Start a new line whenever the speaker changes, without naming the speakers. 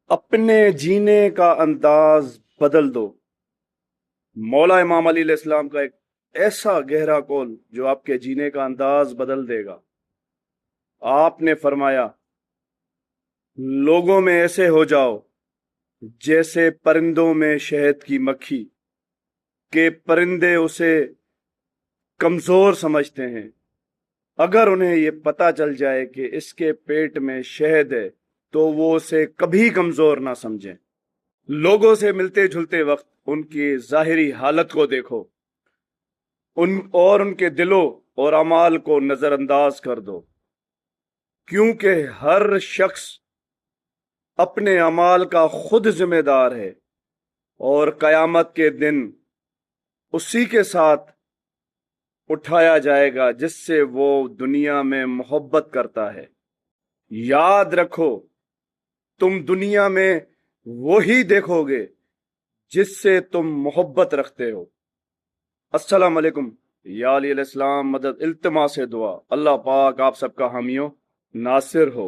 اپنے جینے کا انداز بدل دو۔ مولا امام علی علیہ السلام کا ایک ایسا گہرا قول جو آپ کے جینے کا انداز بدل دے گا۔ آپ نے فرمایا، لوگوں میں ایسے ہو جاؤ جیسے پرندوں میں شہد کی مکھی، کہ پرندے اسے کمزور سمجھتے ہیں، اگر انہیں یہ پتا چل جائے کہ اس کے پیٹ میں شہد ہے تو وہ اسے کبھی کمزور نہ سمجھیں۔ لوگوں سے ملتے جلتے وقت ان کی ظاہری حالت کو دیکھو، ان کے دلوں اور اعمال کو نظر انداز کر دو، کیونکہ ہر شخص اپنے اعمال کا خود ذمہ دار ہے، اور قیامت کے دن اسی کے ساتھ اٹھایا جائے گا جس سے وہ دنیا میں محبت کرتا ہے۔ یاد رکھو، تم دنیا میں وہی دیکھو گے جس سے تم محبت رکھتے ہو۔ السلام علیکم یا علی علیہ السلام، مدد التماس دعا، اللہ پاک آپ سب کا حامی و ناصر ہو۔